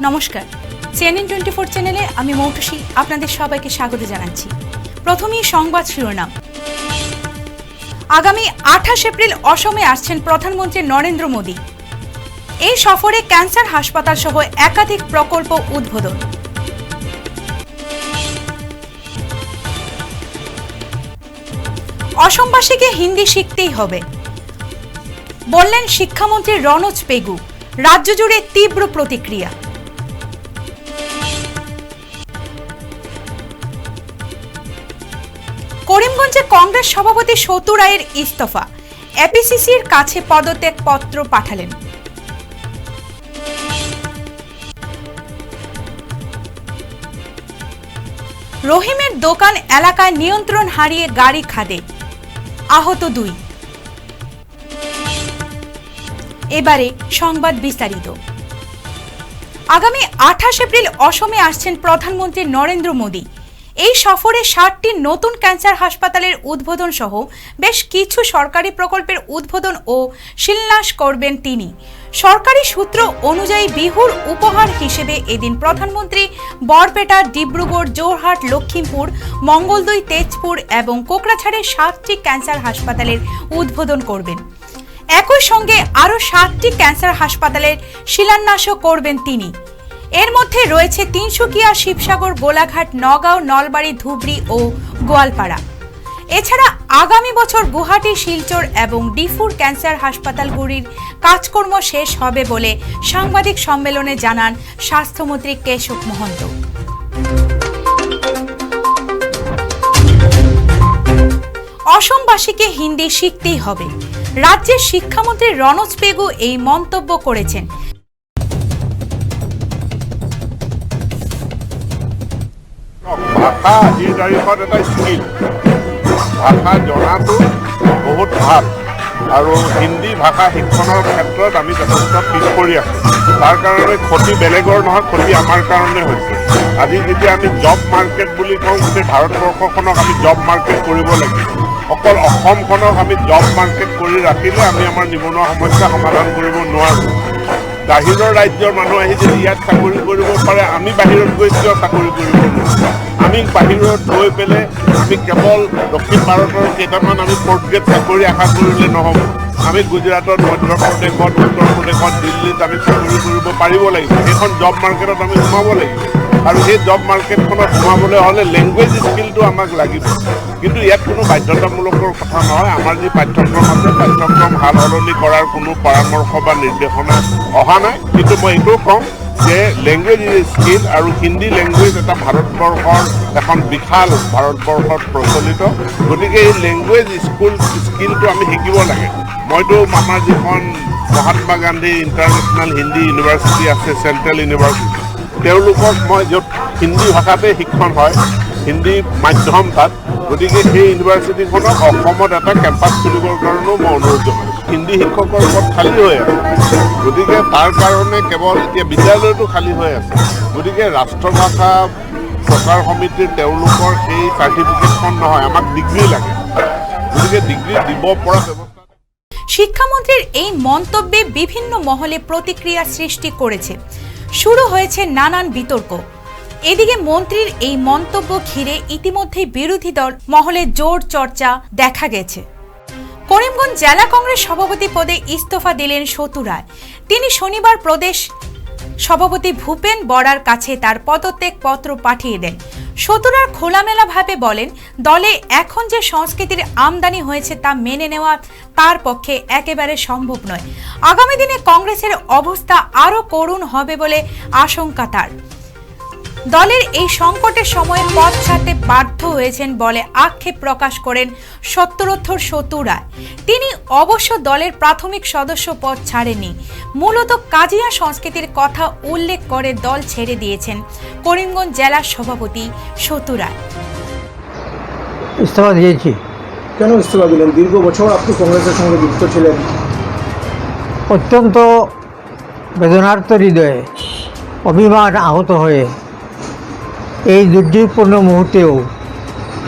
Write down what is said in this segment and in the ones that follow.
নমস্কার, CNN 24 চ্যানেলে আমি মৌটুসী আপনাদের সবাইকে স্বাগত জানাচ্ছি। প্রথমেই সংবাদ শিরোনাম। আগামী 28 এপ্রিল অসমে আসছেন প্রধানমন্ত্রী নরেন্দ্র মোদী। এই সফরে ক্যান্সার হাসপাতাল সহ একাধিক প্রকল্প উদ্বোধন। অসমবাসীকে হিন্দি শিখতেই হবে বললেন শিক্ষামন্ত্রী রনোজ পেগু। রাজ্য জুড়ে তীব্র প্রতিক্রিয়া। করিমগঞ্জে কংগ্রেস সভাপতি সতু রায়ের ইস্তফা, এপিসিসির কাছে পদত্যাগ পত্র পাঠালেন। রহিমের দোকান এলাকায় নিয়ন্ত্রণ হারিয়ে গাড়ি খাদে, আহত 2। এবারে সংবাদ বিস্তারিত। আগামী 28 এপ্রিল অসমে আসছেন প্রধানমন্ত্রী নরেন্দ্র মোদী। এই সফরে 60টি নতুন ক্যান্সার হাসপাতালের উদ্বোধন সহ বেশ কিছু সরকারি প্রকল্পের উদ্বোধন ও শিলান্যাস করবেন তিনি। সরকারি সূত্র অনুযায়ী বিহুর উপহার হিসেবে এদিন প্রধানমন্ত্রী বরপেটা, ডিব্রুগড়, জোরহাট, লক্ষ্মীমপুর, মঙ্গলদৈ, তেজপুর এবং কোকড়াঝাড়ের 7টি ক্যান্সার হাসপাতালের উদ্বোধন করবেন। একই সঙ্গে আরও 7টি ক্যান্সার হাসপাতালের শিলান্যাসও করবেন তিনি। এর মধ্যে রয়েছে তিনসুকিয়া, শিবসাগর, গোলাঘাট, নগাঁও, নলবাড়ি, ধুবড়ী ও গোয়ালপাড়া। এছাড়া আগামী বছর গুয়াহাটি, শিলচর এবং ডিফুর ক্যান্সার হাসপাতালগুলির কাজকর্ম শেষ হবে বলে সাংবাদিক সম্মেলনে জানান স্বাস্থ্যমন্ত্রী কেশব মহন্ত। অসমবাসীকে হিন্দি শিখতেই হবে। রাজ্যের শিক্ষামন্ত্রী রনোজ পেগু এই মন্তব্য করেছেন। ভাষা আজিৰ তাৰিখত এটা স্কিল, ভাষা জনাটো বহুত ভাল আৰু হিন্দী ভাষা শিক্ষণৰ ক্ষেত্ৰত আমি যথেষ্ট পিছ পৰি আছোঁ। তাৰ কাৰণে ক্ষতি বেলেগৰ নহয়, ক্ষতি আমাৰ কাৰণে হৈছে। আজি যেতিয়া আমি জব মাৰ্কেট বুলি কওঁ, গোটেই ভাৰতবৰ্ষখনক আমি জব মাৰ্কেট কৰিব লাগিব। অকল অসমখনক আমি জব মাৰ্কেট কৰি ৰাখিলে আমি আমাৰ নিবনুৱা সমস্যা সমাধান কৰিব নোৱাৰোঁ। বাহিৰৰ ৰাজ্যৰ মানুহ আহি যদি ইয়াত চাকৰি কৰিব পাৰে, আমি বাহিৰত গৈ কিয় চাকৰি কৰিব নোৱাৰোঁ? আমি বাহিৰত গৈ পেলাই আমি কেৱল দক্ষিণ ভাৰতৰ কেইটামান আমি ফ'ৰ্থ গ্ৰেড চাকৰি আশা কৰিলে নহ'ব। আমি গুজৰাটত, মধ্যপ্ৰদেশত, উত্তৰ প্ৰদেশত, দিল্লীত আমি চাকৰি কৰিব পাৰিব লাগিব। সেইখন জব মাৰ্কেটত আমি সোমাব লাগিব আৰু সেই জব মাৰ্কেটখনত সোমাবলৈ হ'লে লেংগুৱেজ স্কিলটো আমাক লাগিব। কিন্তু ইয়াত কোনো বাধ্যতামূলকৰ কথা নহয়। আমাৰ যি পাঠ্যক্ৰম আছে, পাঠ্যক্ৰম সাল সলনি কৰাৰ কোনো পৰামৰ্শ বা নিৰ্দেশনা অহা নাই। কিন্তু মই এইটো কওঁ যে লেংগুৱেজ ইজ স্কিল আৰু হিন্দী লেংগুৱেজ এটা ভাৰতবৰ্ষৰ এখন বিশাল ভাৰতবৰ্ষত প্ৰচলিত। গতিকে এই লেংগুৱেজ স্কিলটো আমি শিকিব লাগে। মইতো আমাৰ যিখন মহাত্মা গান্ধী ইণ্টাৰনেশ্যনেল হিন্দী ইউনিভাৰ্চিটি আছে, চেণ্ট্ৰেল ইউনিভাৰ্চিটি, তেওঁলোকক মই য'ত হিন্দী ভাষাতে শিক্ষণ হয়, হিন্দী মাধ্যম তাত। গতিকে সেই ইউনিভাৰ্চিটিখনক অসমত এটা কেম্পাছ খুলিবৰ কাৰণেও মই অনুৰোধ জনাইছোঁ। হিন্দী শিক্ষকৰ পদ খালী হৈ আছে, গতিকে তাৰ কাৰণে কেৱল এতিয়া বিদ্যালয়টো খালী হৈ আছে। গতিকে ৰাষ্ট্ৰভাষা প্ৰচাৰ সমিতিৰ তেওঁলোকৰ সেই চাৰ্টিফিকেটখন নহয়, আমাক ডিগ্ৰী লাগে। গতিকে ডিগ্ৰী দিব পৰা ব্যৱস্থা। শিক্ষামন্ত্রীর এই মন্তব্যে বিভিন্ন মহলে প্রতিক্রিয়া সৃষ্টি করেছে। শুরু হয়েছে নানান বিতর্ক। এদিকে মন্ত্রীর এই মন্তব্য ঘিরে ইতিমধ্যেই বিরোধী দল মহলে জোর চর্চা দেখা গেছে। করিমগঞ্জ জেলা কংগ্রেস সভাপতি পদে ইস্তফা দিলেন সতু রায়। তিনি শনিবার প্রদেশ সভাপতি ভূপেন বরার কাছে তার পদত্যাগ পত্র পাঠিয়ে দেন। সতুরার খোলামেলাভাবে বলেন, দলে এখন যে সংস্কৃতির আমদানি হয়েছে তা মেনে নেওয়া তার পক্ষে একেবারে সম্ভব নয়। আগামী দিনে কংগ্রেসের অবস্থা আরও করুণ হবে বলে আশঙ্কা তার। দলের এই সংকটের সময়ে পদ ছাড়তে বাধ্য হয়েছেন বলে আক্ষেপ প্রকাশ করেন সত্তরোত্তর সতু রায়। তিনি অবশ্য দলের প্রাথমিক সদস্য পদ ছাড়েননি, মূলত কাজিয়া সংস্কৃতির কথা উল্লেখ করে দল ছেড়ে দিয়েছেন করিমগঞ্জ জেলার সভাপতি সতু রায়। ইস্তফা দিয়েছি। কেন ইস্তফা দিলেন? দীর্ঘ বছর আপনি কংগ্রেসের সঙ্গে যুক্ত ছিলেন। অত্যন্ত বেদনার্ত হৃদয়ে, অভিমান আহত হয়ে এই দুর্যোগপূর্ণ মুহূর্তেও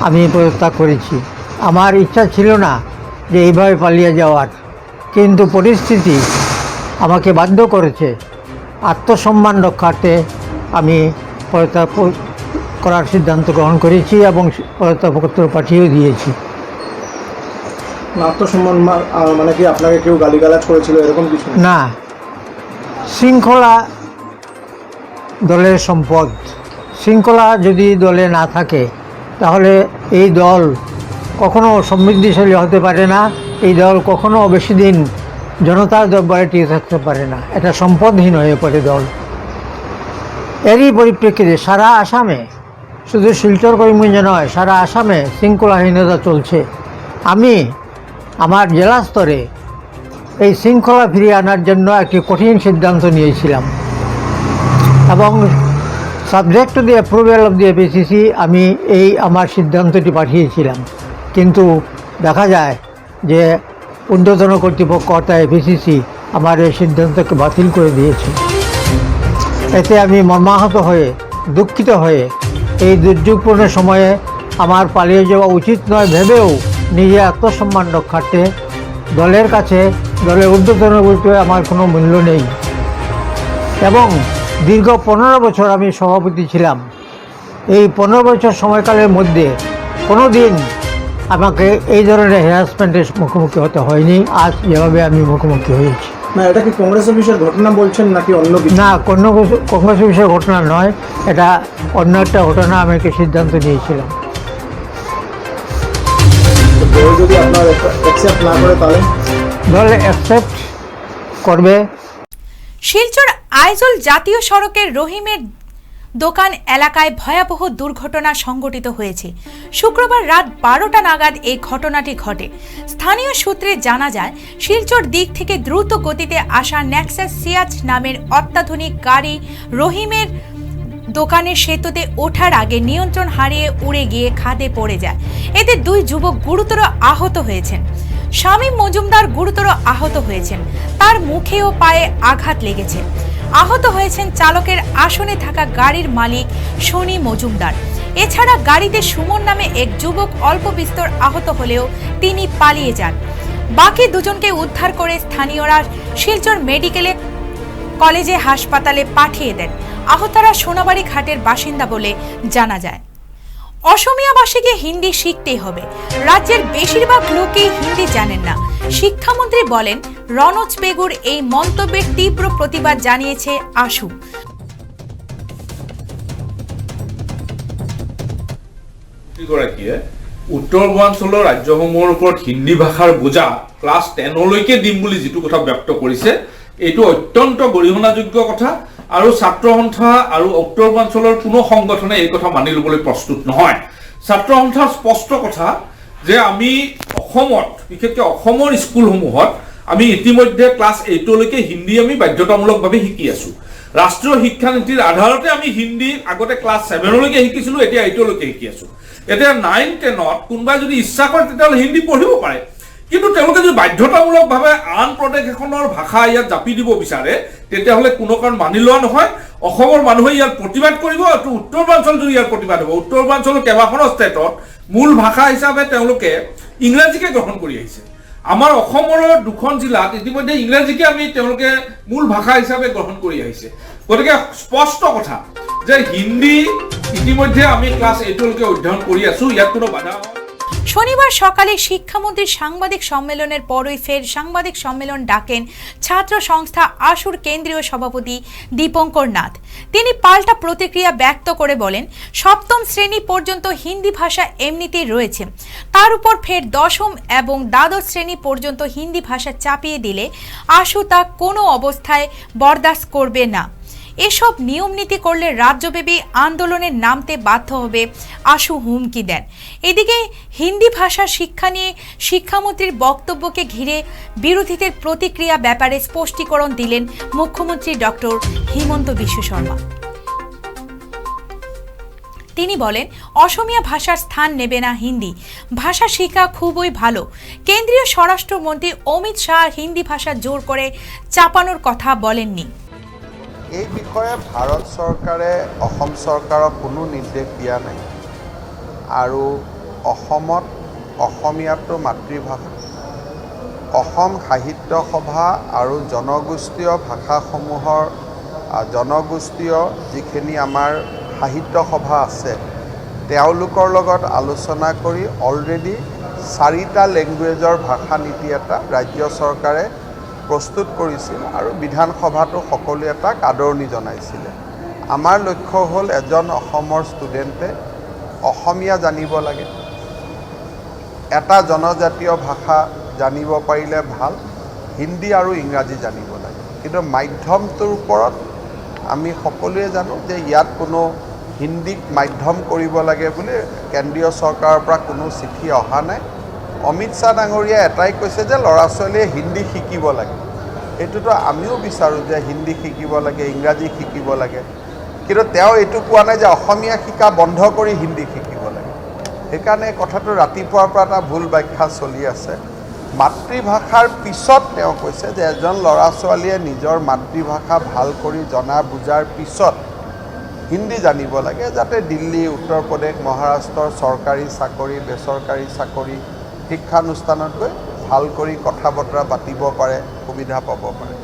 আমি পদত্যাগ করেছি। আমার ইচ্ছা ছিল না যে এইভাবে পালিয়ে যাওয়ার, কিন্তু পরিস্থিতি আমাকে বাধ্য করেছে আত্মসম্মান রক্ষার্থে আমি পদত্যাগ করার সিদ্ধান্ত গ্রহণ করেছি এবং পদত্যাগপত্র পাঠিয়েও দিয়েছি। আত্মসম্মান মানে কি আপনাকে কেউ গালিগালাজ করেছিল এরকম কিছু? না, শৃঙ্খলা দলের সম্পদ। শৃঙ্খলা যদি দলে না থাকে তাহলে এই দল কখনো সমৃদ্ধিশালী হতে পারে না, এই দল কখনো বেশি দিন জনতার দরবারে টিকে থাকতে পারে না, এটা সম্পদহীন হয়ে পড়ে দল। এরই পরিপ্রেক্ষিতে সারা আসামে, শুধু শিলচর করিমগঞ্জে নয়, সারা আসামে শৃঙ্খলাহীনতা চলছে। আমি আমার জেলা স্তরে এই শৃঙ্খলা ফিরিয়ে আনার জন্য একটি কঠিন সিদ্ধান্ত নিয়েছিলাম এবং subject to the approval of the APCC আমি এই আমার সিদ্ধান্তটি পাঠিয়েছিলাম, কিন্তু দেখা যায় যে ঊর্ধ্বতন কর্তৃপক্ষ অর্থাৎ এপিসিসি আমার এই সিদ্ধান্তকে বাতিল করে দিয়েছে। এতে আমি মর্মাহত হয়ে, দুঃখিত হয়ে, এই দুর্যোগপূর্ণ সময়ে আমার পালিয়ে যাওয়া উচিত নয় ভেবেও নিজে আত্মসম্মান রক্ষার্থে দলের কাছে, দলের ঊর্ধ্বতন বলতে আমার কোনো মূল্য নেই এবং দীর্ঘ 15 বছর আমি সভাপতি ছিলাম। এই 15 বছর সময়কালের মধ্যে কোনো দিন আমাকে এই ধরনের হ্যারাসমেন্টের মুখোমুখি হতে হয়নি, আজ যেভাবে আমি মুখোমুখি হয়েছি। না, এটা কি কংগ্রেস অফিসের ঘটনা বলছেন নাকি অন্য কিছু? না, কোনো কংগ্রেস অফিসের ঘটনা নয়, এটা অন্য একটা ঘটনা। আমি একটা সিদ্ধান্ত নিয়েছিলাম। দল যদি আপনার অ্যাকসেপ্ট না করে তাহলে? দল অ্যাকসেপ্ট করবে। শিলচর আইজল জাতীয় সড়কের রহিমের দোকান এলাকায় ভয়াবহ দুর্ঘটনা সংঘটিত হয়েছে। শুক্রবার রাত 12টা নাগাদ এই ঘটনাটি ঘটে। স্থানীয় সূত্রে জানা যায়, শিলচর দিক থেকে দ্রুত গতিতে আসা নেক্সাস সিয়াজ নামের অত্যাধুনিক গাড়ি রহিমের দোকানের সেতুতে ওঠার আগে নিয়ন্ত্রণ হারিয়ে উড়ে গিয়ে খাদে পড়ে যায়। এতে 2 যুবক গুরুতর আহত হয়েছেন। শামীম মজুমদার গুরুতর আহত হয়েছেন, তার মুখে ও পায়ে আঘাত লেগেছে। আহত হয়েছেন চালকের আসনে থাকা গাড়ির মালিক শনি মজুমদার। এছাড়া গাড়িতে সুমন নামে এক যুবক অল্প বিস্তর আহত হলেও তিনি পালিয়ে যান। বাকি দুজনকে উদ্ধার করে স্থানীয়রা শিলচর মেডিকেল কলেজে হাসপাতালে পাঠিয়ে দেন। আহতরা সোনাবাড়ি ঘাটের বাসিন্দা বলে জানা যায়। অসমীয়া ভাষীকে হিন্দি শিখতেই হবে। রাজ্যের বেশিরভাগ লোকই হিন্দি জানেন না। শিক্ষামন্ত্রী বলেন, রনজ পেগুর এই মন্তব্যের তীব্র প্রতিবাদ জানিয়েছে আশু। উত্তৰ পূৰ্বাঞ্চলৰ ৰাজ্যসমূহৰ ওপৰত হিন্দী ভাষাৰ বোজা ক্লাছ 10লৈকে দিম বুলি যিটো কথা ব্যক্ত কৰিছে, এইটো অত্যন্ত গৰিহণাযোগ্য কথা আৰু ছাত্ৰ সন্থা আৰু উত্তৰ পূৰ্বাঞ্চলৰ কোনো সংগঠনে এই কথা মানি ল'বলৈ প্ৰস্তুত নহয়। ছাত্ৰ সন্থাৰ স্পষ্ট কথা যে আমি অসমত, বিশেষকৈ অসমৰ স্কুলসমূহত আমি ইতিমধ্যে ক্লাছ 8লৈকে হিন্দী আমি বাধ্যতামূলকভাৱে শিকি আছো। ৰাষ্ট্ৰীয় শিক্ষানীতিৰ আধাৰতে আমি হিন্দী আগতে ক্লাছ 7লৈকে শিকিছিলোঁ, এতিয়া 8লৈকে শিকি আছো। এতিয়া 9-10ত কোনোবাই যদি ইচ্ছা কৰে তেতিয়াহ'লে হিন্দী পঢ়িব পাৰে, কিন্তু তেওঁলোকে যদি বাধ্যতামূলকভাৱে আন প্ৰদেশ এখনৰ ভাষা ইয়াত জাপি দিব বিচাৰে তেতিয়াহ'লে কোনো কাৰণ মানি লোৱা নহয়। অসমৰ মানুহে ইয়াত প্ৰতিবাদ কৰিব আৰু উত্তৰ পূৰ্বাঞ্চল যদি ইয়াৰ প্ৰতিবাদ হ'ব। উত্তৰ পূৰ্বাঞ্চলৰ কেইবাখনো ষ্টেটত মূল ভাষা হিচাপে তেওঁলোকে ইংৰাজীকে গ্ৰহণ কৰি আহিছে। আমাৰ অসমৰ 2খন জিলাত ইতিমধ্যে ইংৰাজীকে আমি তেওঁলোকে মূল ভাষা হিচাপে গ্ৰহণ কৰি আহিছে। গতিকে স্পষ্ট কথা যে হিন্দী ইতিমধ্যে আমি ক্লাছ 8লৈকে অধ্যয়ন কৰি আছো, ইয়াত কোনো বাধা নহয়। শনিবার সকালে শিক্ষামন্ত্রী সাংবাদিক সম্মেলনের পরই ফের সাংবাদিক সম্মেলন ডাকেন ছাত্র সংস্থা আশুর কেন্দ্রীয় সভাপতি দীপঙ্কর নাথ। তিনি পাল্টা প্রতিক্রিয়া ব্যক্ত করে বলেন, 7ম শ্রেণী পর্যন্ত হিন্দি ভাষা এমনিতেই রয়েছে, তার উপর ফের 10ম এবং দ্বাদশ শ্রেণী পর্যন্ত হিন্দি ভাষা চাপিয়ে দিলে আশু তা কোনো অবস্থায় বরদাস্ত করবে না। এসব নিয়ম নীতি করলে রাজ্যব্যাপী আন্দোলনে নামতে বাধ্য হবে আশু হুমকি দেন। এদিকে হিন্দি ভাষা শিক্ষা নিয়ে শিক্ষামন্ত্রীর বক্তব্যকে ঘিরে বিরোধীদের প্রতিক্রিয়া ব্যাপারে স্পষ্টীকরণ দিলেন মুখ্যমন্ত্রী ডক্টর হিমন্ত বিশ্ব শর্মা। তিনি বলেন, অসমীয়া ভাষার স্থান নেবে না হিন্দি, ভাষা শিক্ষা খুবই ভালো। কেন্দ্রীয় স্বরাষ্ট্রমন্ত্রী অমিত শাহ হিন্দি ভাষা জোর করে চাপানোর কথা বলেননি। এই বিষয়ে ভাৰত চৰকাৰে অসম চৰকাৰক কোনো নিৰ্দেশ দিয়া নাই আৰু অসমত অসমীয়াটো মাতৃভাষা। অসম সাহিত্য সভা আৰু জনগোষ্ঠীয় ভাষাসমূহৰ জনগোষ্ঠীয় যিখিনি আমাৰ সাহিত্য সভা আছে তেওঁলোকৰ লগত আলোচনা কৰি অলৰেডি 4টা লেংগুৱেজৰ ভাষা নীতি এটা ৰাজ্য চৰকাৰে প্ৰস্তুত কৰিছিল আৰু বিধানসভাটো সকলোৱে তাক আদৰণি জনাইছিলে। আমাৰ লক্ষ্য হ'ল এজন অসমৰ ষ্টুডেণ্টে অসমীয়া জানিব লাগে, এটা জনজাতীয় ভাষা জানিব পাৰিলে ভাল, হিন্দী আৰু ইংৰাজী জানিব লাগে। কিন্তু মাধ্যমটোৰ ওপৰত আমি সকলোৱে জানো যে ইয়াত কোনো হিন্দীক মাধ্যম কৰিব লাগে বুলি কেন্দ্ৰীয় চৰকাৰৰ পৰা কোনো চিঠি অহা নাই। অমিত শ্বাহ ডাঙৰীয়াই এটাই কৈছে যে ল'ৰা ছোৱালীয়ে হিন্দী শিকিব লাগে। এইটোতো আমিও বিচাৰোঁ যে হিন্দী শিকিব লাগে, ইংৰাজী শিকিব লাগে, কিন্তু তেওঁ এইটো কোৱা নাই যে অসমীয়া শিকা বন্ধ কৰি হিন্দী শিকিব লাগে। সেইকাৰণে কথাটো ৰাতিপুৱাৰ পৰা এটা ভুল ব্যাখ্যা চলি আছে। মাতৃভাষাৰ পিছত তেওঁ কৈছে যে এজন ল'ৰা ছোৱালীয়ে নিজৰ মাতৃভাষা ভাল কৰি জনা বুজাৰ পিছত হিন্দী জানিব লাগে, যাতে দিল্লী, উত্তৰ প্ৰদেশ, মহাৰাষ্ট্ৰৰ চৰকাৰী চাকৰি, বেচৰকাৰী চাকৰি, শিক্ষানুষ্ঠানত গৈ ভাল কৰি কথা বতৰা পাতিব পাৰে, সুবিধা পাব পাৰে।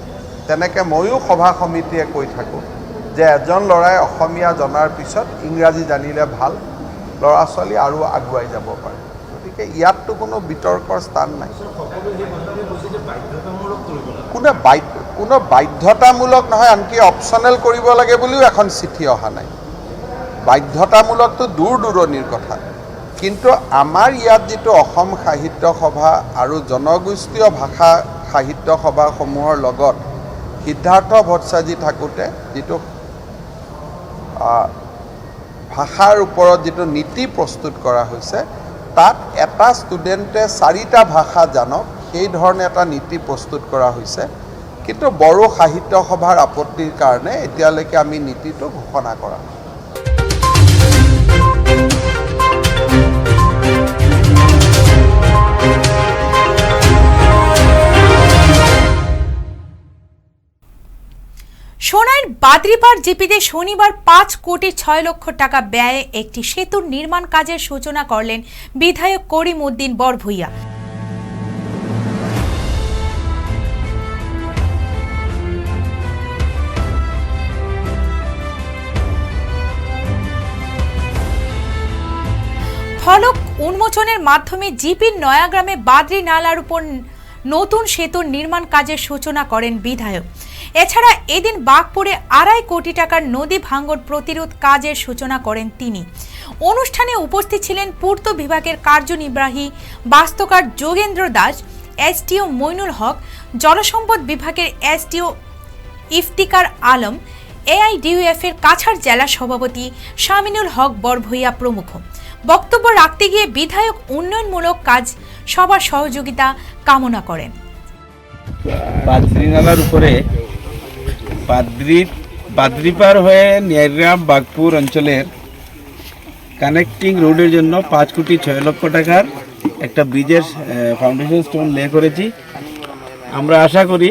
তেনেকৈ ময়ো সভা সমিতিয়ে কৈ থাকোঁ যে এজন ল'ৰাই অসমীয়া জনাৰ পিছত ইংৰাজী জানিলে ভাল, ল'ৰা ছোৱালী আৰু আগুৱাই যাব পাৰে। গতিকে ইয়াততো কোনো বিতৰ্কৰ স্থান নাই। কোনো বাধ্যতামূলক নহয়, আনকি অপশ্যনেল কৰিব লাগে বুলিও এখন চিঠি অহা নাই। বাধ্যতামূলকটো দূৰ দূৰণিৰ কথা। কিন্তু আমাৰ ইয়াত যিটো অসম সাহিত্য সভা আৰু জনগোষ্ঠীয় ভাষা সাহিত্য সভাসমূহৰ লগত সিদ্ধাৰ্থ ভট্টাচাৰ্যী থাকোঁতে যিটো ভাষাৰ ওপৰত যিটো নীতি প্ৰস্তুত কৰা হৈছে, তাত এটা ষ্টুডেণ্টে 4টা ভাষা জানক সেই ধৰণে এটা নীতি প্ৰস্তুত কৰা হৈছে। কিন্তু বড়ো সাহিত্য সভাৰ আপত্তিৰ কাৰণে এতিয়ালৈকে আমি নীতিটো ঘোষণা কৰা নাই। সোনাইর বাদরিপাড় জিপিতে শনিবার 5 কোটি 6 লক্ষ টাকা ব্যয়ে একটি সেতুর নির্মাণ কাজের সূচনা করলেন বিধায়ক করিম উদ্দিন বরভূইয়া। ফলক উন্মোচনের মাধ্যমে জিপির নয়াগ্রামে বাদরি নালার উপর নতুন সেতুর নির্মাণ কাজের সূচনা করেন বিধায়ক। এছাড়া এদিন বাগপুরে 2.5 কোটি টাকার নদী ভাঙ্গন প্রতিরোধ কাজের সূচনা করেন তিনি। অনুষ্ঠানে উপস্থিত ছিলেন পূর্ত বিভাগের কার্যনির্বাহী বাস্তুকার যোগেন্দ্র দাস, এসডিও মইনুল হক, জলসম্পদ বিভাগের এসডিও ইফতিকার আলম, এআইডিইউএফ এর কাছাড় জেলা সভাপতি শামিনুল হক বরভূইয়া প্রমুখ। বক্তব্য রাখতে গিয়ে বিধায়ক উন্নয়নমূলক কাজ সবার সহযোগিতা কামনা করেন। বাদরি নালার উপরে বাদরিপার হয়ে নিয়ারগ্রাম বাগপুর অঞ্চলের কানেক্টিং রোডের জন্য 5 কোটি 6 লক্ষ টাকার একটা ব্রিজের ফাউন্ডেশন স্টোন লে করেছি। আমরা আশা করি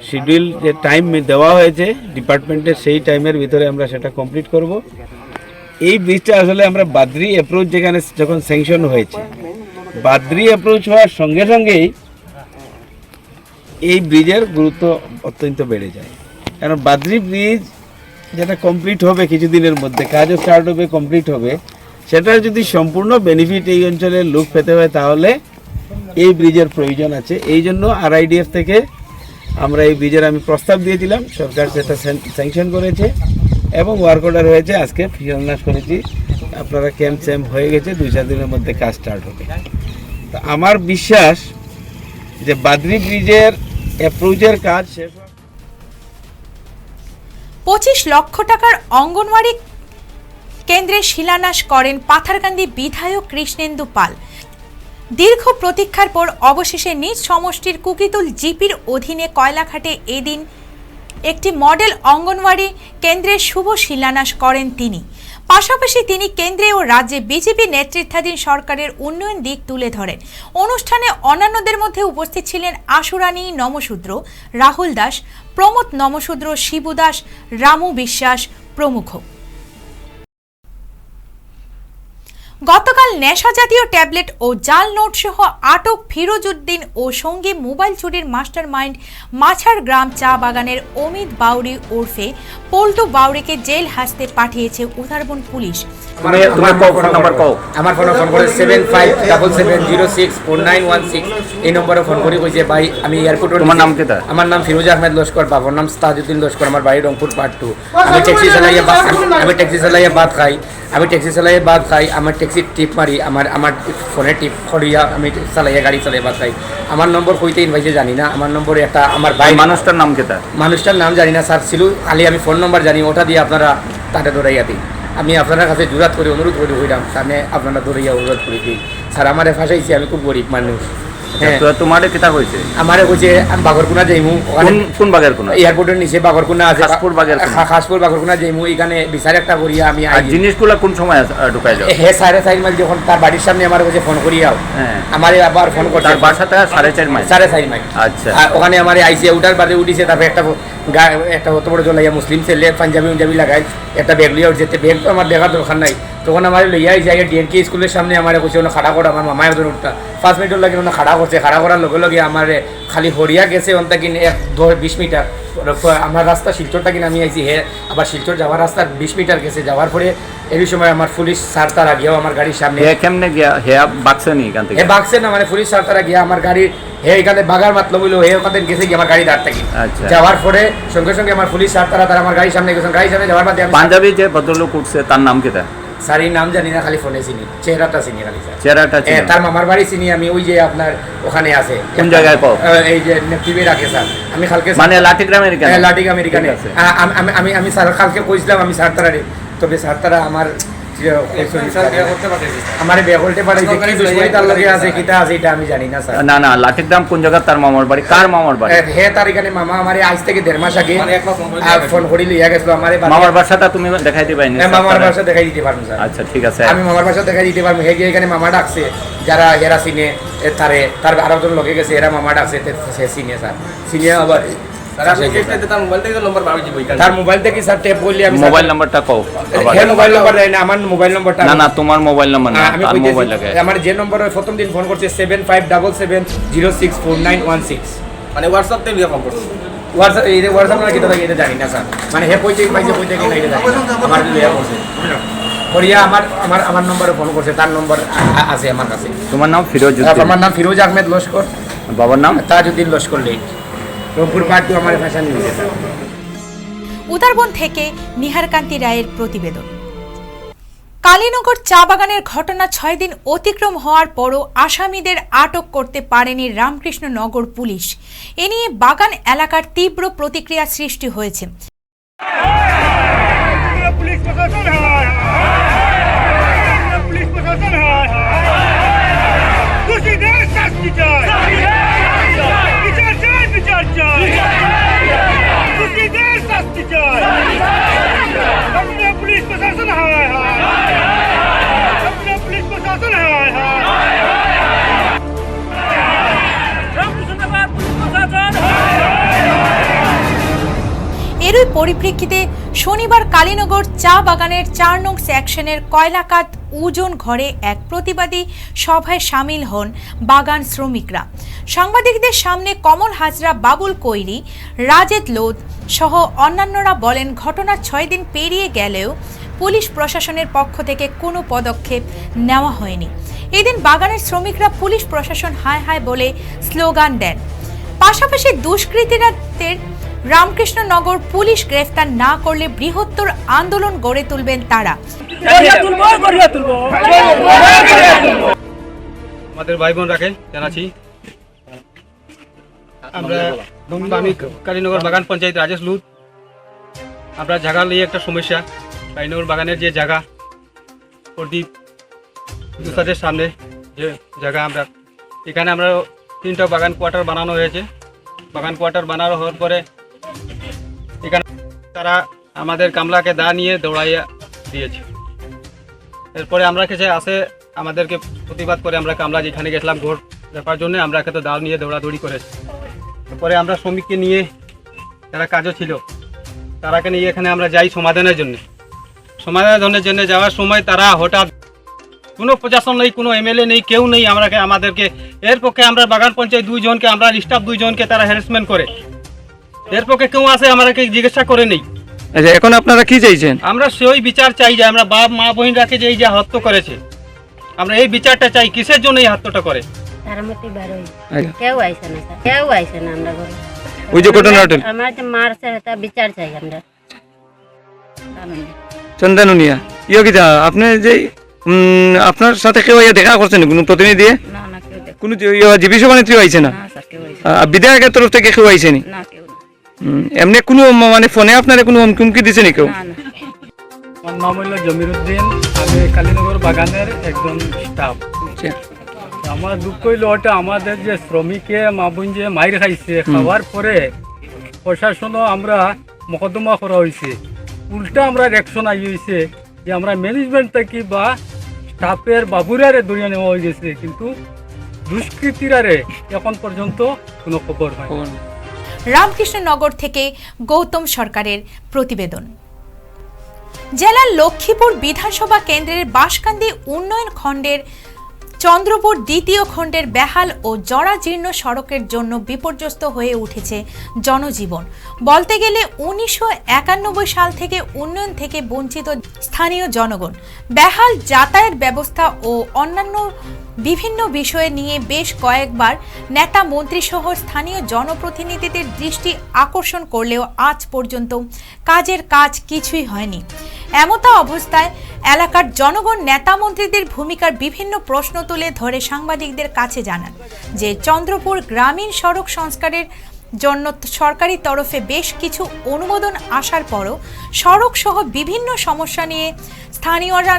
শিডিউল যে টাইম দেওয়া হয়েছে ডিপার্টমেন্টের সেই টাইমের ভিতরে আমরা সেটা কমপ্লিট করব। এই ব্রিজটা আসলে আমরা বাদরি অ্যাপ্রোচ যেখানে যখন স্যাংশন হয়েছে, বাদরি অ্যাপ্রোচ হওয়ার সঙ্গে সঙ্গেই এই ব্রিজের গুরুত্ব অত্যন্ত বেড়ে যায়। কারণ বাদরি ব্রিজ যেটা কমপ্লিট হবে কিছুদিনের মধ্যে, কাজও স্টার্ট হবে, কমপ্লিট হবে, সেটার যদি সম্পূর্ণ বেনিফিট এই অঞ্চলের লোক পেতে হয় তাহলে এই ব্রিজের প্রয়োজন আছে। এই জন্য আরআইডিএফ থেকে আমরা এই ব্রিজের আমি প্রস্তাব দিয়েছিলাম, সরকার সেটা স্যাংশন করেছে এবং ওয়ার্ক অর্ডার হয়েছে। আজকে ফিনান্স করেছি, আপনারা ক্যাম্প স্যাম্প হয়ে গেছে, 2-4 দিনের মধ্যে কাজ স্টার্ট হবে। তো আমার বিশ্বাস যে বাদরি ব্রিজের অ্যাপ্রোচের কাজ শেষ। 25 লক্ষ টাকার অঙ্গনওয়াড়ি কেন্দ্রের শিলান্যাস করেন পাথারকান্দি বিধায়ক কৃষ্ণেন্দু পাল। দীর্ঘ প্রতীক্ষার পর অবশেষে নিজ সমষ্টির কুকিতুল জিপির অধীনে কয়লাঘাটে এদিন একটি মডেল অঙ্গনওয়াড়ি কেন্দ্রের শুভ শিলান্যাস করেন তিনি। পাশাপাশি তিনি কেন্দ্রে ও রাজ্যে বিজেপি নেতৃত্বাধীন সরকারের উন্নয়ন দিক তুলে ধরেন। অনুষ্ঠানে অন্যান্যদের মধ্যে উপস্থিত ছিলেন আশুরানী নমশূদ্র, রাহুল দাস, প্রমোদ নমশূদ্র, শিবু দাস, রামু বিশ্বাস প্রমুখ। গতকাল নেশা জাতীয় ট্যাবলেট ও জাল নোট সহ আটক ফিরোজ উদ্দিন ও সঙ্গে মোবাইল চুরির মাস্টার মাইন্ড মাছার গ্রাম চা বাগানের অমিত বাউরি ওরফে পল্টু বাউরিকে জেল হাজতে পাঠিয়েছে উধারবন পুলিশ। তোমার ফোন নাম্বার কও। আমার ফোন করে 7577064916 এই নম্বরে ফোন করে কইছে ভাই আমি এয়ারপোর্ট। তোমার নাম কি? আমার নাম ফিরোজ আহমেদ লস্কর, বাবার নাম তাজউদ্দিন লস্কর, আমার বাড়ি রংপুর পার্ট 2। আমি ট্যাক্সি চালাইয়া ভাত খাই, আমার ট্যাক্সি টিপ মারি, আমার ফোনে টিপ করিয়া আমি চালাইয়া গাড়ি চালাই ভাত খাই। আমার নম্বর কইতে ইনভাইসে জানি না, আমার নম্বরে একটা আমার ভাই। মানুষটার নাম কি? মানুষটার নাম জানি না স্যার, ছিল খালি আমি ফোন নম্বর জানি, ওটা দিয়ে আপনারা তাকে দৌড়াইয়া দিই। আমি আপনার কাছে জোরাত করে অনুরোধ করে হইলাম, তাহলে আপনারা দৌড়াইয়া অনুরোধ করে দিই। স্যার আমারে ফাঁসাইছি, আমি খুব গরিব মানুষ। তোমার কিতা হয়েছে? আমারে কইছে আমি বাগরকুনা যাইমু। কোন বাগরকুনা? এয়ারপোর্টের নিচে বাগরকুনা আছে, খাসপুর বাগরকুনা যাইমু। এখানে বিচার একটা করিয়া আমি জিনিসগুলো কোন সময় ঢুকাই যাও? হ্যাঁ 4.5 মাইল যখন তার বাড়ির সামনে আমার কাছে ফোন করিয়াও আমারে আবার ফোন করছে। তার বাসা থেকে 4.5 মাইল। আচ্ছা, ওখানে আমারে আইসি উঠার বাদে উঠিছে। তারপরে একটা অত বড় জ্বলাইয়া মুসলিম ছেলে পাঞ্জাবি লাগাই একটা ব্যাগ লিয়ে উঠছে। ব্যাগ তো আমার দেখার দরকার নাই, তখন আমার লইয়া যাই ডিএনকে স্কুলের সামনে আমার কইছে ওনা খাড়া করা। আমার মামায় ওদের উঠটা 5 মিনিট লাগে ওনা খাড়া করছে। খাড়া করার লগে লগে আমার খালি হরিয়া গেছে ওনটা কিনে 20 মিটার। আমার রাস্তা শিলচরটা কিনে আমি আইছি, হে আবার শিলচর যাওয়ার রাস্তার 20 মিটার গেছে। যাওয়ার পরে এই সময় আমার পুলিশ স্যার তারা গিয়েও আমার গাড়ির সামনে কেমনে গিয়া হে বাক্সে নি এখান থেকে বাক্সে না, মানে পুলিশ স্যার তারা গিয়া আমার গাড়ি হে এখানে বাগার মাতলো বইলো হে ওখানে গেছে কি আমার গাড়ি দাঁড় থাকি। যাওয়ার পরে সঙ্গে সঙ্গে আমার পুলিশ স্যার তারা আমার গাড়ির সামনে গেছেন। গাড়ির সামনে যাওয়ার বাদে পাঞ্জাবি যে ভদ্রলোক উঠছে তার নাম কি? স্যার এই নাম জানি না, খালি ফোনে চিনি, চেহারাটা চিনি খালি স্যার। চেহারাটা চিনি, তার মামার বাড়ি চিনি আমি। ওই যে আপনার ওখানে আছে কোন জায়গায় পাও? এই যে নেপটিভে রাখে স্যার। আমি কালকে মানে লাটিগ্রামের এখানে। লাটিগ্রামের এখানে আমি স্যার কালকে কইছিলাম আমি স্যার তারা, তবে স্যার তারা আমার আমারে বিয়ে করতে পারে কি দুশ্মনী তার লগে আছে কিটা আছে এটা আমি জানি না স্যার। না না, লাটিগ্রাম কোন জায়গা তার মামার বাড়ি? কার মামার বাড়ি? হে তার এখানে মামা আমারে আজ থেকে 1.5 মাস আগে ফোন করি লিয়া গেছিল। আমারে মামার বাসাটা তুমি দেখাই দিবাই না? মামার বাসা দেখাই দিতে পারবো স্যার। আচ্ছা ঠিক আছে, আমি মামার বাসা দেখাই দিতে পারবো। হে গিয়ে এখানে মামা ডাকছে, যারা এরা চিনে তার আরো জন লগে গেছে, এরা মামা ডাকছে সে চিনে স্যার। চিনে আবার তার মোবাইল থেকে স্যার টেপ বললি আমি মোবাইল নাম্বারটা কও। হে মোবাইল নাম্বার দেয় না, আমার মোবাইল নাম্বারটা না। না তোমার মোবাইল নাম্বার না, তার মোবাইল লাগে। আমার যে নম্বরে প্রথম দিন ফোন করছে 7577064916, মানে WhatsApp তে ফোন করছে। WhatsApp এই WhatsApp না কি এটা জানি না স্যার, মানে হে কইতে পাইছে কইতে কি না এটা জানি না। আমার লিয়া করছে করিয়া আমার নম্বরে ফোন করছে, তার নম্বর আছে আমার কাছে। তোমার নাম ফিরোজ? আমার নাম ফিরোজ আহমেদ লস্কর, বাবার নাম তাজউদ্দিন লস্কর লেট, রংপুর পার্ট 2 আমার ভাষা নিয়ে। উদারবন থেকে নিহারকান্তি রায়ের প্রতিবেদন। কালীনগর চা বাগানের ঘটনা 6 দিন অতিক্রম হওয়ার পরও আসামিদের আটক করতে পারেনি রামকৃষ্ণনগর পুলিশ। এ নিয়ে বাগান এলাকার তীব্র প্রতিক্রিয়া সৃষ্টি হয়েছে। এরই পরিপ্রেক্ষিতে শনিবার কালীনগর চা বাগানের 4 নং সেকশনের কয়লাকাত ওজন ঘরে এক প্রতিবাদী সভায় সামিল হন বাগান শ্রমিকরা। সাংবাদিকদের সামনে কমল হাজরা, বাবুল কৈরি, রাজেদ লোদ সহ অন্যান্যরা বলেন, ঘটনার 6 দিন পেরিয়ে গেলেও পুলিশ প্রশাসনের পক্ষ থেকে কোনো পদক্ষেপ নেওয়া হয়নি। এদিন বাগানের শ্রমিকরা পুলিশ প্রশাসন হায় হায় বলে স্লোগান দেন। পাশাপাশি দুষ্কৃতীদের রামকৃষ্ণনগর পুলিশ গ্রেফতার না করলে বৃহত্তর আন্দোলন গড়ে তুলবেন তারা। আমাদের ভাই বোন রাখে জানাচ্ছি, আমি কালীনগর বাগান পঞ্চায়েত রাজেশ লুদ। আমরা জায়গা নিয়ে একটা সমস্যা, কালীনগর বাগানের যে জায়গা প্রদীপ দুসাদের সামনে যে জায়গা, আমরা এখানে আমরা 3টা বাগান কোয়ার্টার বানানো হয়েছে। বাগান কোয়ার্টার বানানো হওয়ার পরে এখানে তারা আমাদের কামলাকে দা নিয়ে দৌড়াইয়া দিয়েছে। এরপরে আমরা কাছে আসে আমাদেরকে প্রতিবাদ করে আমরা কামলা যেখানে গেছিলাম ভোট দেওয়ার জন্য, আমরা খেতে দাও নিয়ে দৌড়াদৌড়ি করেছি। এরপরে আমরা শ্রমিককে নিয়ে যারা কাজও ছিল তারাকে নিয়ে এখানে আমরা যাই সমাধানের জন্য যাওয়ার সময় তারা হঠাৎ কোনো প্রশাসন নেই, কোনো এমএলএ নেই, কেউ নেই আমাদেরকে। এর পক্ষে আমরা বাগান পঞ্চায়েত 2 জনকে, আমরা স্টাফ 2 জনকে তারা হ্যারাসমেন্ট করে। এর পক্ষে কেউ আসে আমাদেরকে জিজ্ঞাসা করে নেই। আচ্ছা, এখন আপনারা কি চাইছেন? আমরা সেই বিচার চাই যে আমরা বাপ মা বোনরাকে যে এই যে হত্যা করেছে, আমরা এই বিচারটা চাই। কিসের জন্য এই হত্যাটা করে? কেউ আইসে না স্যার, কেউ আইসে না আমরা ঘরে। ওই যে ঘটনাটা আমার যে মারছে তা বিচার চাই আমরা। চন্দানুনিয়া ইয়ে কি আপনি যে আপনার সাথে কেউ দেখা করছেন কোনো প্রতিনিধি? না না, কেউ দেখে কোনো জীবী সভানেত্রী আইছে না? না স্যার, কেউ আইসে বিধায়কের তরফ থেকে কেউ আইসেনি? না, কেউ না। এমনি কোনো মানে ফোনে আপনারা কোনো হুমকি দিয়েছেনি কেউ? না না। আমার নাম হলো জমিরুদ্দিন, আমি কালীনগর বাগানের একজন স্টাফ। আমার দুঃখ হইল ওটা আমাদের যে শ্রমিকে মা বোন যে মাইর খাইছে, খাওয়ার পরে প্রশাসনও আমরা মকদ্দমা করা হয়েছে, উল্টা আমরা অ্যাকশন আই হয়েছে যে আমরা ম্যানেজমেন্ট থেকে বা স্টাফের বাবুরারে ধরিয়ে নেওয়া হয়ে গেছে, কিন্তু দুষ্কৃতীরারে এখন পর্যন্ত কোনো খবর হয়। রামকৃষ্ণনগর থেকে গৌতম সরকারের প্রতিবেদন। জেলার লক্ষ্মীপুর বিধানসভা কেন্দ্রের বাঁশকান্দি উন্নয়ন খণ্ডের চন্দ্রপুর দ্বিতীয় খণ্ডের বেহাল ও জরাজীর্ণ সড়কের জন্য বিপর্যস্ত হয়ে উঠেছে জনজীবন। বলতে গেলে 1991 সাল থেকে উন্নয়ন থেকে বঞ্চিত স্থানীয় জনগণ। বেহাল যাতায়াত ব্যবস্থা ও অন্যান্য বিভিন্ন বিষয়ে নিয়ে বেশ কয়েকবার নেতা মন্ত্রী সহ স্থানীয় জনপ্রতিনিধিদের দৃষ্টি আকর্ষণ করলেও আজ পর্যন্ত কাজের কাজ কিছুই হয়নি। এমতা অবস্থায় এলাকার জনগণ নেতা মন্ত্রীদের ভূমিকার বিভিন্ন প্রশ্ন তুলে ধরে সাংবাদিকদের কাছে জানান যে চন্দ্রপুর গ্রামীণ সড়ক সংস্কারের জন্য সরকারি তরফে বেশ কিছু অনুমোদন আসার পরও সড়ক সহ বিভিন্ন সমস্যা নিয়ে স্থানীয়রা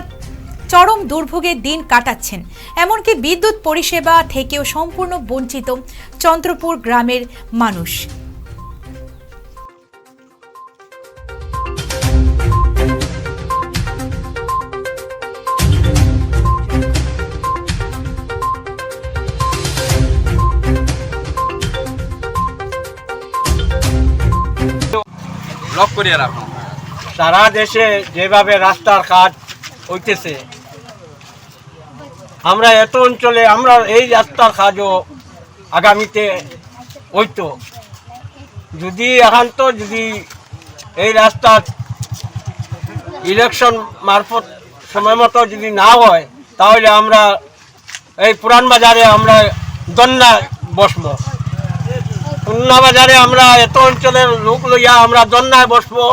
চরম দুর্ভোগের দিন কাটাচ্ছেন। এমনকি বিদ্যুৎ পরিষেবা থেকেও সম্পূর্ণ বঞ্চিত চন্দ্রপুর গ্রামের মানুষ। সারা দেশে যেভাবে রাস্তার কাজ হইতেছে, আমরা এত অঞ্চলে আমরা এই রাস্তার কাজও আগামীতে হইতো যদি একান্ত যদি এই রাস্তা ইলেকশন মারফত সময় মতো যদি না হয়, তাহলে আমরা এই পুরান বাজারে আমরা দন্যা বসবো। খুলনা বাজারে আমরা এত অঞ্চলের লোক লইয়া আমরা দন্যায় বসবো।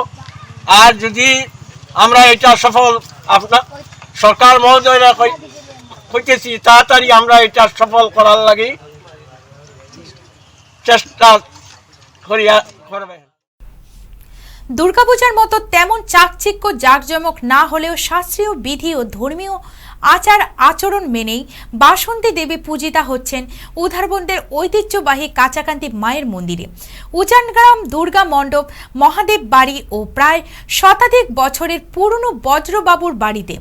আর যদি আমরা এটা সফল আপনার সরকার মহোদয়রা হইতেছি, তাড়াতাড়ি আমরা এটা সফল করার লাগি চেষ্টা করিয়া করবে। দুর্গাপূজার মতো তেমন চাকচিক্য জাঁকজমক না হলেও শাস্ত্রীয় বিধি ও ধর্মীয় আচার আচরণ মেনেই বাসন্তী দেবী পূজিতা হচ্ছেন উধারবন্দের ঐতিহ্যবাহী কাঁচাকান্তি মায়ের মন্দিরে। উজানগ্রাম দুর্গা মণ্ডপ, মহাদেব বাড়ি ও প্রায় শতাধিক বছরের পুরনো বজ্রবাবুর বাড়িতে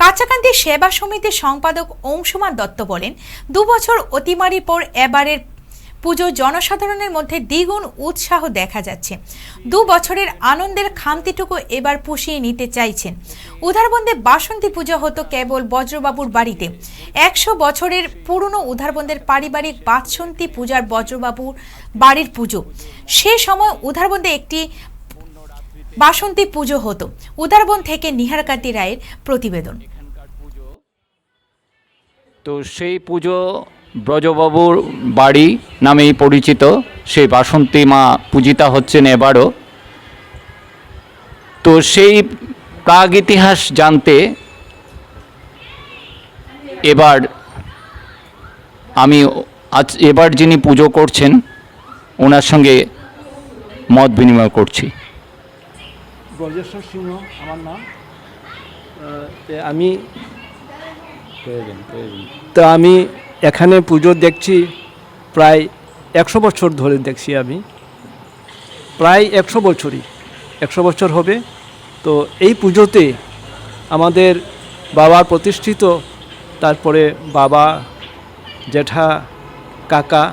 কাঁচাকান্তি সেবা সমিতির সম্পাদক অংশুমান দত্ত বলেন, 2 বছর অতিমারির পর এবারের পুজো জনসাধারণের মধ্যে দ্বিগুণ উৎসাহ দেখা যাচ্ছে। 2 বছরের আনন্দের খামতিটুকু এবার পুষিয়ে নিতে চাইছেন। উধারবন্দে বাসন্তী পুজো হতো কেবল বজ্রবাবুর বাড়িতে। 100 বছরের পুরনো উধারবন্দের পারিবারিক বাসন্তী পূজার বজ্রবাবুর বাড়ির পুজো। সে সময় উধারবন্দে একটি বাসন্তী পুজো হতো। উধারবন্দ থেকে নিহারকান্তি রায়ের প্রতিবেদন। তো সেই পুজো ব্রজবাবুর বাড়ি নামেই পরিচিত। সেই বাসন্তী মা পূজিতা হচ্ছেন এবারও। তো সেই প্রাগ ইতিহাস জানতে এবার আমি এবার যিনি পুজো করছেন ওনার সঙ্গে মত বিনিময় করছি। ব্রজেশ্বর সিংহ আমার নাম। আমি এখানে পুজো দেখছি প্রায় 100 বছর ধরে দেখছি। আমি প্রায় 100 বছরই 100 বছর হবে। তো এই পুজোতে আমাদের বাবা প্রতিষ্ঠিত, তারপরে বাবা, জেঠা, কাকা,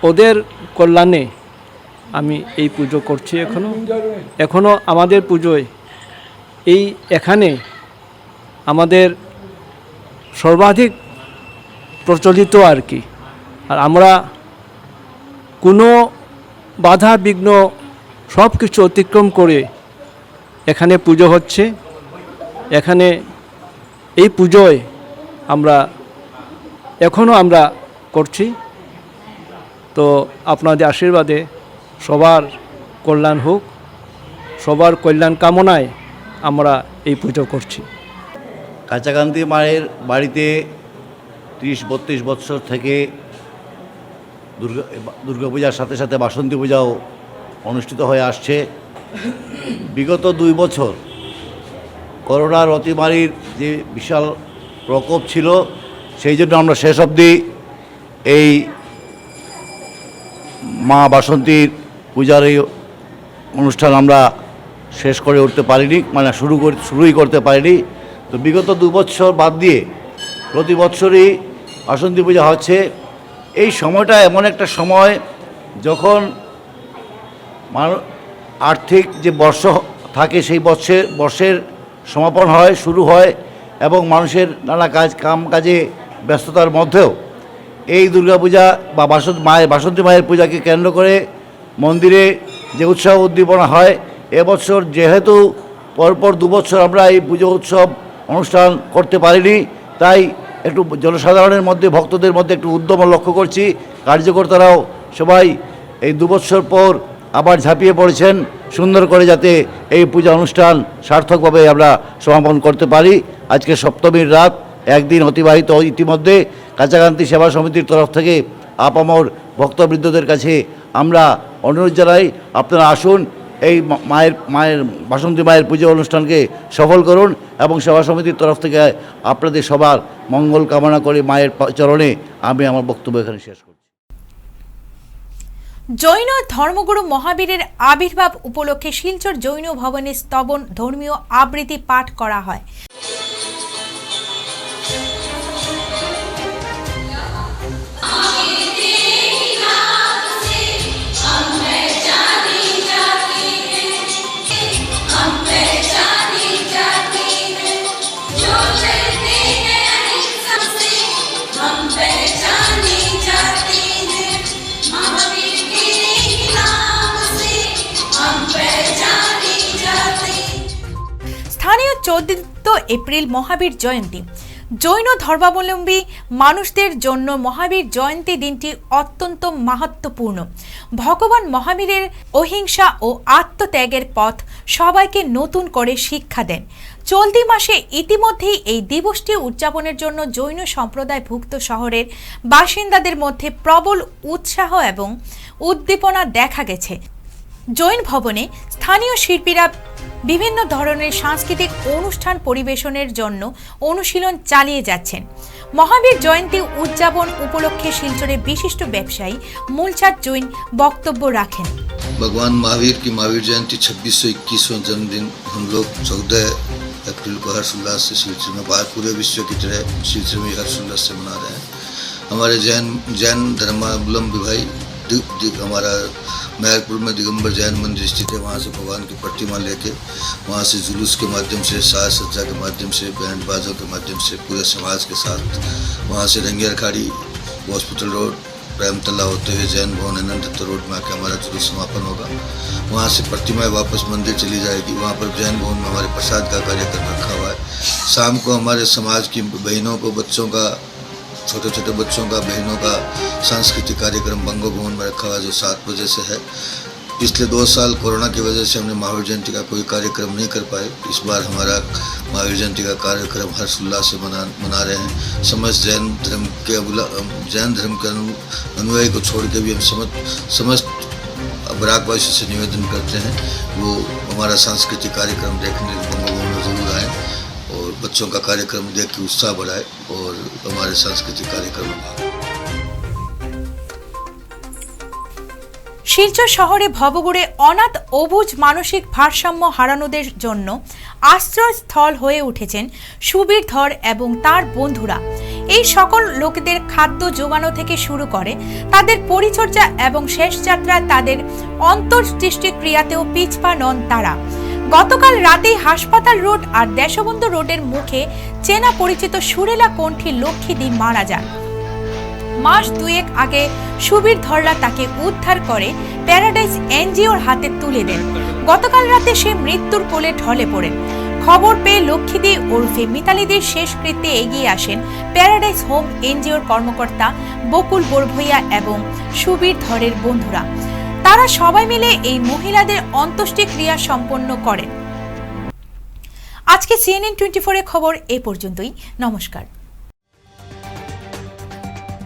ওদের কল্যাণে আমি এই পুজো করছি। এখনও আমাদের পুজোয় এখানে আমাদের সর্বাধিক প্রচলিত আর কি। আর আমরা কোনো বাধা বিঘ্ন সব কিছু অতিক্রম করে এখানে পুজো হচ্ছে। এখানে এই পুজোয় আমরা এখনও আমরা করছি। তো আপনাদের আশীর্বাদে সবার কল্যাণ হোক, সবার কল্যাণ কামনায় আমরা এই পুজো করছি। কাঁচাকান্তি মায়ের বাড়িতে 30-32 বছর থেকে দুর্গাপূজার সাথে সাথে বাসন্তী পূজাও অনুষ্ঠিত হয়ে আসছে। বিগত 2 বছর করোনার অতিমারির যে বিশাল প্রকোপ ছিল, সেই জন্য আমরা শেষ অবধি এই মা বাসন্তীর পূজার এই অনুষ্ঠান আমরা শেষ করে উঠতে পারিনি, মানে শুরুই করতে পারিনি। তো বিগত 2 বছর বাদ দিয়ে প্রতি বছরই বাসন্তী পূজা হচ্ছে। এই সময়টা এমন একটা সময় যখন আর্থিক যে বর্ষ থাকে সেই বর্ষের সমাপন হয়, শুরু হয়, এবং মানুষের নানা কাজে ব্যস্ততার মধ্যেও এই দুর্গাপূজা বা বাসন্তী মায়ের পূজাকে কেন্দ্র করে মন্দিরে যে উৎসব উদ্দীপনা হয়, এবছর যেহেতু পরপর 2 বছর আমরা এই পুজো উৎসব অনুষ্ঠান করতে পারিনি, তাই একটু জনসাধারণের মধ্যে, ভক্তদের মধ্যে একটু উদ্যম লক্ষ্য করছি। কার্যকর্তারাও সবাই এই 2 বছর পর আবার ঝাঁপিয়ে পড়েছেন সুন্দর করে, যাতে এই পূজা অনুষ্ঠান সার্থকভাবে আমরা সমাপন করতে পারি। আজকে সপ্তমীর রাত, একদিন অতিবাহিত ইতিমধ্যে। কাঁচাকান্তি সেবা সমিতির তরফ থেকে আপামর ভক্তবৃন্দদের কাছে আমরা অনুরোধ জানাই, আপনারা আসুন, এই মায়ের বাসন্তী মায়ের পুজো অনুষ্ঠানকে সফল করুন, এবং সেবা সমিতির তরফ থেকে আপনাদের সবার মঙ্গল কামনা করে মায়ের চরণে আমি আমার বক্তব্য এখানে শেষ করছি। জৈন ধর্মগুরু মহাবীরের আবির্ভাব উপলক্ষে শিলচর জৈন ভবনে স্তবন ধর্মীয় আবৃত্তি পাঠ করা হয়। স্থানীয় 14 এপ্রিল মহাবীর জয়ন্তী। জৈন ধর্মাবলম্বী মানুষদের জন্য মহাবীর জয়ন্তী দিনটি অত্যন্ত মাহাত্ম্যপূর্ণ। ভগবান মহাবীরের অহিংসা ও আত্মত্যাগের পথ সবাইকে নতুন করে শিক্ষা দেন। চলতি মাসে ইতিমধ্যেই এই দিবসটি উদযাপনের জন্য জৈন সম্প্রদায়ভুক্ত শহরের বাসিন্দাদের মধ্যে প্রবল উৎসাহ এবং উদ্দীপনা দেখা গেছে। জৈন ভবনে স্থানীয় শিল্পীরা বিভিন্ন ধরনের সাংস্কৃতিক অনুষ্ঠান পরিবেশনের জন্য অনুশীলন চালিয়ে যাচ্ছেন। মহাবীর জয়ন্তী উদযাপন উপলক্ষে শিলচরে বিশিষ্ট ব্যবসায়ী मूलचंद जैन বক্তব্য রাখেন। भगवान महावीर की महावीर जयंती 2621वां जन्मदिन हम लोग 14 अप्रैल को हर्षोल्लास से शिलचर में पूरे विश्व की तरह शिलचर में हर्षोल्लास से मना रहे हैं। हमारे जैन धर्मावलंबी भाई हमारा महरपुर में दिगंबर जैन मंदिर स्थित है, वहाँ से भगवान की प्रतिमा लेके वहाँ से जुलूस के माध्यम से, साज सज्जा के माध्यम से, बैंड बाजों के माध्यम से पूरे समाज के साथ वहाँ से रंगियारखाड़ी हॉस्पिटल रोड प्रेमतला होते हुए जैन भवन अनंत रोड में आके हमारा जुलूस समापन होगा। वहाँ से प्रतिमाएं वापस मंदिर चली जाएगी। वहाँ पर जैन भवन में हमारे प्रसाद का कार्यक्रम रखा हुआ है। शाम को हमारे समाज की बहनों को, बच्चों का, छोटे छोटे बच्चों का, बहनों का सांस्कृतिक कार्यक्रम बंगो भवन में रखा हुआ है, जो 7 बजे से है। पिछले 2 साल कोरोना की वजह से हमने महावीर जयंती का कोई कार्यक्रम नहीं कर पाए। इस बार हमारा महावीर जयंती का कार्यक्रम हर्षोल्लास से मना रहे हैं। समस्त जैन धर्म के अनुयायी को छोड़ के भी हम समस्त बराकवासी से निवेदन करते हैं वो हमारा सांस्कृतिक कार्यक्रम देखने बंगो भवन में जरूर आए और बच्चों का कार्यक्रम देख के उत्साह बढ़ाए और हमारे सांस्कृतिक कार्यक्रम में भाग। শিলচর শহরে ভবঘুরে অনাথ অবুঝ মানসিক ভারসাম্য হারানোদের জন্য আশ্রয়স্থল হয়ে উঠেছেন সুবীর ধর এবং তার বন্ধুরা। এই সকল লোকদের খাদ্য যোগানো থেকে শুরু করে তাদের পরিচর্যা এবং শেষ যাত্রায় তাদের অন্তর্দৃষ্টি ক্রিয়াতেও পিছপা নন তারা। গতকাল রাতেই হাসপাতাল রোড আর দেশবন্ধু রোডের মুখে চেনা পরিচিত সুরেলা কণ্ঠী লক্ষ্মীদি মারা যান। মাস দুয়েক আগে সুবীর ধরলা তাকে উদ্ধার করে প্যারাডাইস এনজিওর হাতে তুলে দেন। গতকাল রাতে সে মৃত্যুর কোলে ঢলে পড়েন। খবর পেয়ে লক্ষ্মীদি ওরফে মিতালিদির শেষকৃত্যে এগিয়ে আসেন প্যারাডাইস হোম এনজিওর কর্মকর্তা বকুল বরভইয়া এবং সুবীর ধরের বন্ধুরা। তারা সবাই মিলে এই মহিলাদের অন্ত্যেষ্টিক্রিয়া সম্পন্ন করেন। আজকে CNN 24 এর খবর এ পর্যন্তই। নমস্কার।